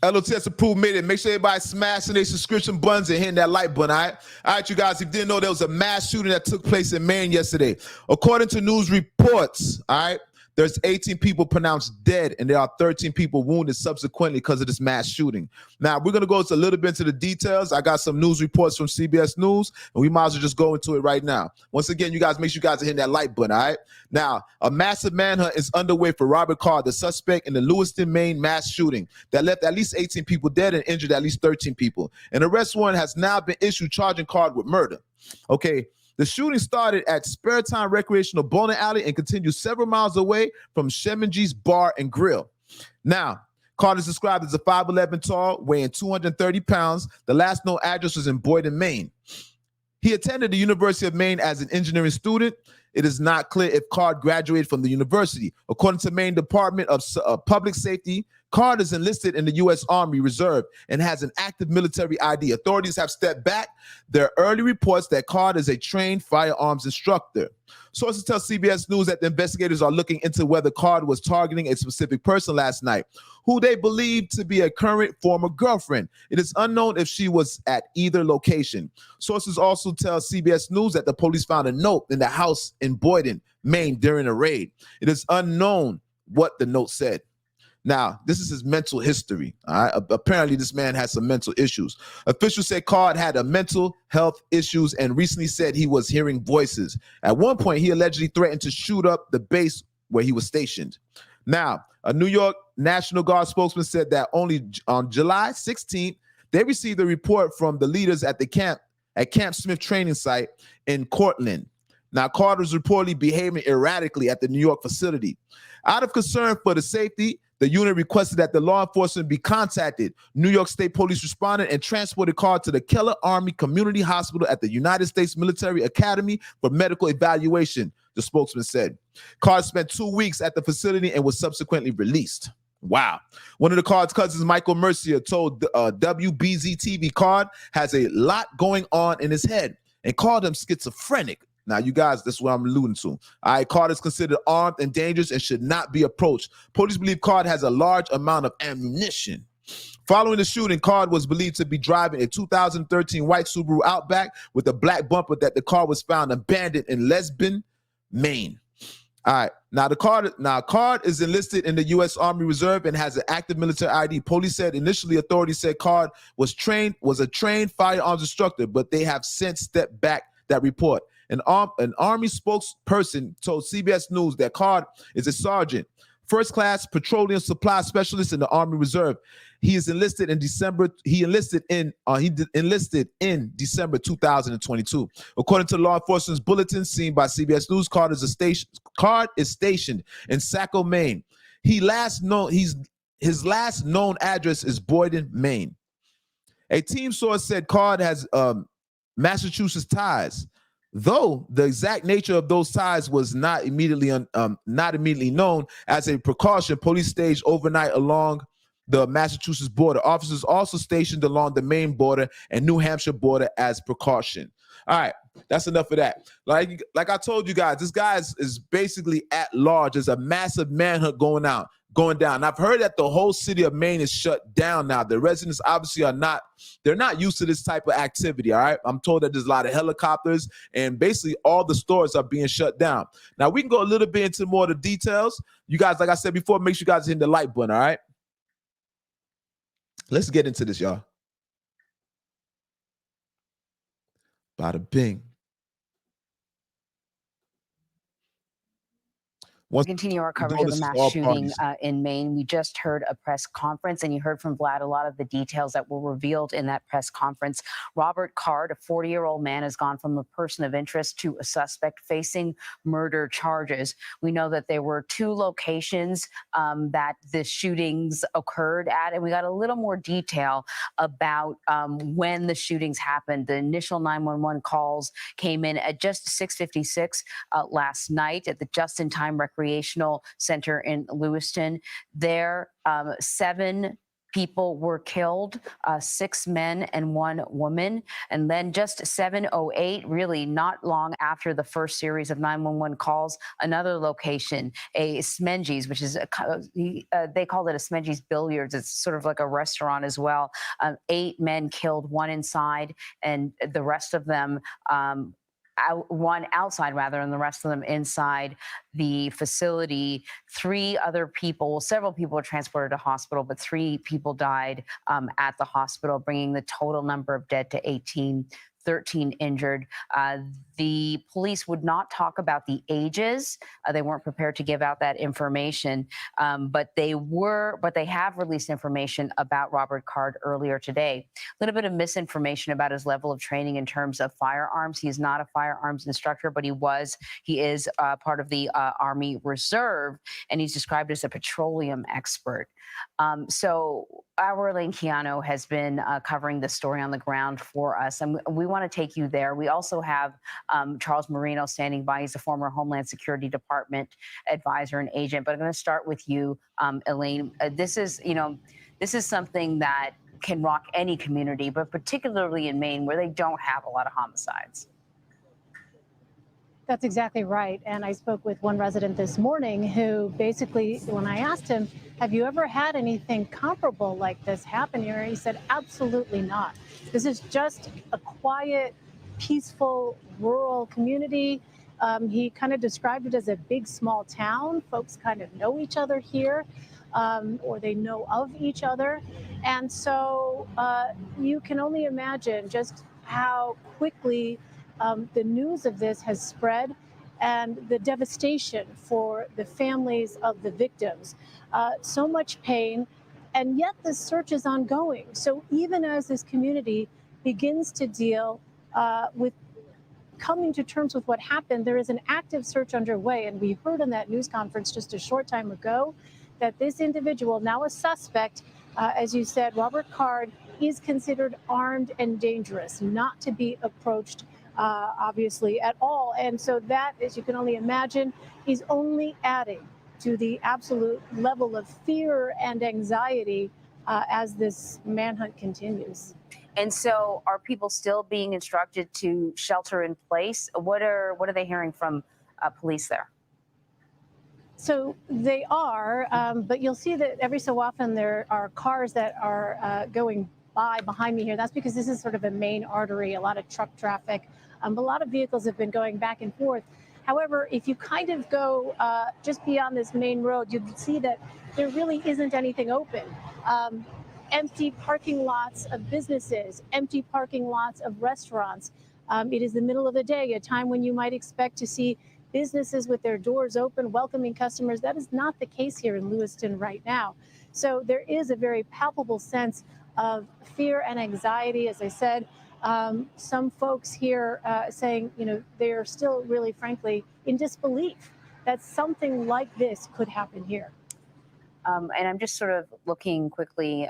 L.O.T.S approved made it. Make sure everybody smashing their subscription buttons and hitting that like button, all right? All right, you guys, if you didn't know, there was a mass shooting that took place in Maine yesterday. According to news reports, all right, there's 18 people pronounced dead, and there are 13 people wounded subsequently because of this mass shooting. Now, we're going to go a little bit into the details. I got some news reports from CBS News, and we might as well just go into it right now. Once again, you guys, make sure you guys are hitting that like button, all right? Now, a massive manhunt is underway for Robert Carr, the suspect in the Lewiston, Maine mass shooting that left at least 18 people dead and injured at least 13 people. An arrest warrant has now been issued charging Carr with murder. Okay. The shooting started at Spare Time Recreational Bowling Alley and continued several miles away from Sheminji's Bar and Grill. Now, Carter is described as a 5'11" tall, weighing 230 pounds. The last known address was in Boyden, Maine. He attended the University of Maine as an engineering student. It is not clear if Card graduated from the university. According to Maine Department of Public Safety, Card is enlisted in the U.S. Army Reserve and has an active military ID. Authorities have stepped back. There are early reports that Card is a trained firearms instructor. Sources tell CBS News that the investigators are looking into whether Card was targeting a specific person last night, who they believe to be a current former girlfriend. It is unknown if she was at either location. Sources also tell CBS News that the police found a note in the house in Boyden, Maine during a raid. It is unknown what the note said. Now, this is his mental history. All right? Apparently, this man has some mental issues. Officials say Card had a mental health issues and recently said he was hearing voices. At one point, he allegedly threatened to shoot up the base where he was stationed. Now, a New York National Guard spokesman said that only on July 16th, they received a report from the leaders at Camp Smith training site in Cortland. Now, Carter was reportedly behaving erratically at the New York facility. Out of concern for the safety, the unit requested that the law enforcement be contacted. New York State Police responded and transported Carr to the Keller Army Community Hospital at the United States Military Academy for medical evaluation, the spokesman said. Carr spent 2 weeks at the facility and was subsequently released. Wow. One of the Card's cousins, Michael Mercier, told WBZ-TV Card has a lot going on in his head and called him schizophrenic. Now, you guys, this is what I'm alluding to. All right, Card is considered armed and dangerous and should not be approached. Police believe Card has a large amount of ammunition. Following the shooting, Card was believed to be driving a 2013 white Subaru Outback with a black bumper that the car was found abandoned in Lisbon, Maine. All right, now Card is enlisted in the U.S. Army Reserve and has an active military ID. Police said initially authorities said Card was a trained firearms instructor, but they have since stepped back that report. An Army spokesperson told CBS News that Card is a sergeant, first-class petroleum supply specialist in the Army Reserve. He is enlisted in December. He enlisted in December 2022. According to law enforcement's bulletin seen by CBS News, Card is stationed in Saco, Maine. His last known address is Boyden, Maine. A team source said Card has Massachusetts ties, though the exact nature of those ties was not immediately known. As a precaution, police staged overnight along the Massachusetts border. Officers also stationed along the Maine border and New Hampshire border as precaution. All right, that's enough of that. Like I told you guys, this guy is basically at large. There's a massive manhunt going down. And I've heard that the whole city of Maine is shut down now. The residents obviously they're not used to this type of activity, all right? I'm told that there's a lot of helicopters and basically all the stores are being shut down. Now, we can go a little bit into more of the details. You guys, like I said before, make sure you guys hit the like button, all right? Let's get into this, y'all. Bada bing. We continue our coverage of the mass shooting in Maine. We just heard a press conference, and you heard from Vlad a lot of the details that were revealed in that press conference. Robert Card, a 40-year-old man, has gone from a person of interest to a suspect facing murder charges. We know that there were 2 locations that the shootings occurred at, and we got a little more detail about when the shootings happened. The initial 911 calls came in at just 6:56 last night at the Just-in-Time Recreational Center in Lewiston. There, 7 people were killed, 6 men and 1 woman. And then just 7:08, really not long after the first series of 911 calls, another location, a Smenji's, which is, they called it a Smenji's Billiards. It's sort of like a restaurant as well. 8 men killed, 1 inside, and the rest of them, one outside rather, and the rest of them inside the facility. 3 other people, well, several people were transported to hospital, but 3 people died at the hospital, bringing the total number of dead to 18. 13 injured. The police would not talk about the ages. They weren't prepared to give out that information, but they have released information about Robert Card earlier today. A little bit of misinformation about his level of training in terms of firearms. He's not a firearms instructor, but he is part of the Army Reserve, and he's described as a petroleum expert. So our Elaine Keano has been covering this story on the ground for us, and we want to take you there. We also have Charles Marino standing by. He's a former Homeland Security Department advisor and agent. But I'm going to start with you, Elaine. This is something that can rock any community, but particularly in Maine, where they don't have a lot of homicides. That's exactly right. And I spoke with one resident this morning who basically, when I asked him, have you ever had anything comparable like this happen here? He said, absolutely not. This is just a quiet, peaceful, rural community. He kind of described it as a big, small town. Folks kind of know each other here, or they know of each other. And so you can only imagine just how quickly the news of this has spread and the devastation for the families of the victims. So much pain, and yet the search is ongoing. So even as this community begins to deal with coming to terms with what happened, there is an active search underway. And we heard in that news conference just a short time ago that this individual, now a suspect, as you said, Robert Card, is considered armed and dangerous, not to be approached obviously at all. And so that, as you can only imagine, is only adding to the absolute level of fear and anxiety as this manhunt continues. And so are people still being instructed to shelter in place? What are they hearing from police there? So they are, but you'll see that every so often there are cars that are going by behind me here. That's because this is sort of a main artery, a lot of truck traffic. A lot of vehicles have been going back and forth. However, if you kind of go just beyond this main road, you'd see that there really isn't anything open. Empty parking lots of businesses, empty parking lots of restaurants. It is the middle of the day, a time when you might expect to see businesses with their doors open, welcoming customers. That is not the case here in Lewiston right now. So there is a very palpable sense of fear and anxiety. As I said, some folks here saying, they are still really, frankly, in disbelief that something like this could happen here. And I'm just sort of looking quickly,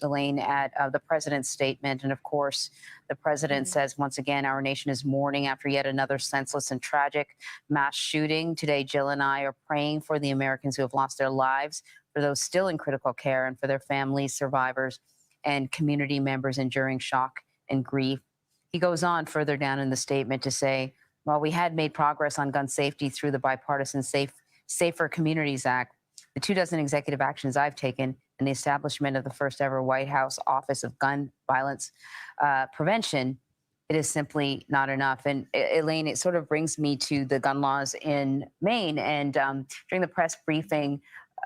Elaine, at the president's statement. And of course, the president says, once again, our nation is mourning after yet another senseless and tragic mass shooting. Today, Jill and I are praying for the Americans who have lost their lives, for those still in critical care, and for their families, survivors, and community members enduring shock and grief. He goes on further down in the statement to say, while we had made progress on gun safety through the bipartisan Safer Communities Act, the 24 executive actions I've taken, and the establishment of the first ever White House Office of Gun Violence Prevention, it is simply not enough. And Elaine, it sort of brings me to the gun laws in Maine. And during the press briefing,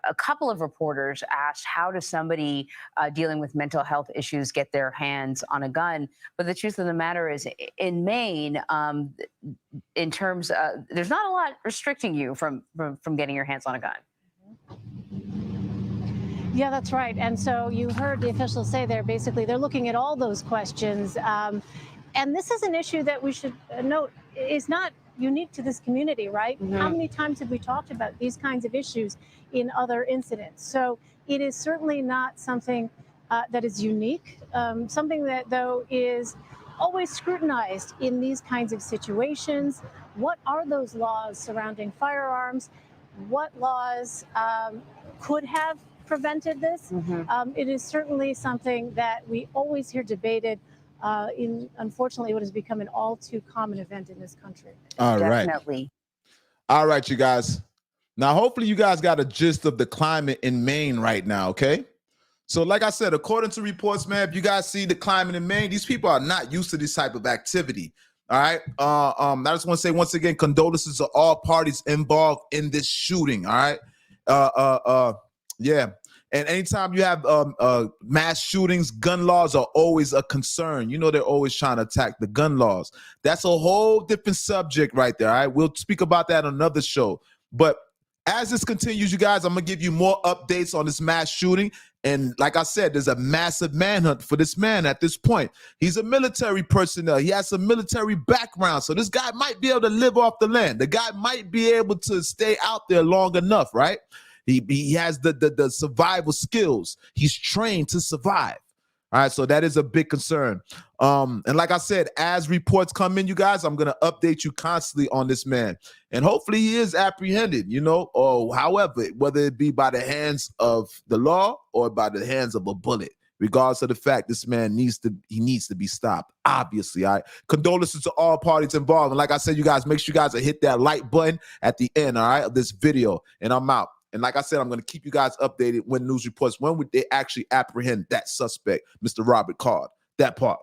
a couple of reporters asked, how does somebody dealing with mental health issues get their hands on a gun? But the truth of the matter is, in Maine, in terms of, there's not a lot restricting you from getting your hands on a gun. Yeah, that's right. And so you heard the officials say they're looking at all those questions. And this is an issue that we should note is not unique to this community, right? Mm-hmm. How many times have we talked about these kinds of issues in other incidents? So it is certainly not something that is unique, something that, though, is always scrutinized in these kinds of situations. What are those laws surrounding firearms? What laws could have prevented this. It is certainly something that we always hear debated in, unfortunately, what has become an all too common event in this country. All right. Definitely. All right, you guys. Now, hopefully you guys got a gist of the climate in Maine right now, okay? So like I said, according to reports, man, if you guys see the climate in Maine, these people are not used to this type of activity. All right. I just want to say once again, condolences to all parties involved in this shooting. All right. Yeah. And anytime you have mass shootings, gun laws are always a concern. You know, they're always trying to attack the gun laws. That's a whole different subject right there. All right. We'll speak about that on another show. But as this continues, you guys, I'm going to give you more updates on this mass shooting. And like I said, there's a massive manhunt for this man at this point. He's a military personnel. He has some military background. So this guy might be able to live off the land. The guy might be able to stay out there long enough, right? He has the survival skills. He's trained to survive. All right, so that is a big concern. And like I said, as reports come in, you guys, I'm going to update you constantly on this man. And hopefully he is apprehended, you know, or however, whether it be by the hands of the law or by the hands of a bullet, regardless of the fact this man needs to be stopped, obviously. All right, condolences to all parties involved. And like I said, you guys, make sure you guys hit that like button at the end, all right, of this video. And I'm out. And like I said, I'm going to keep you guys updated when news reports, when would they actually apprehend that suspect, Mr. Robert Card, that part.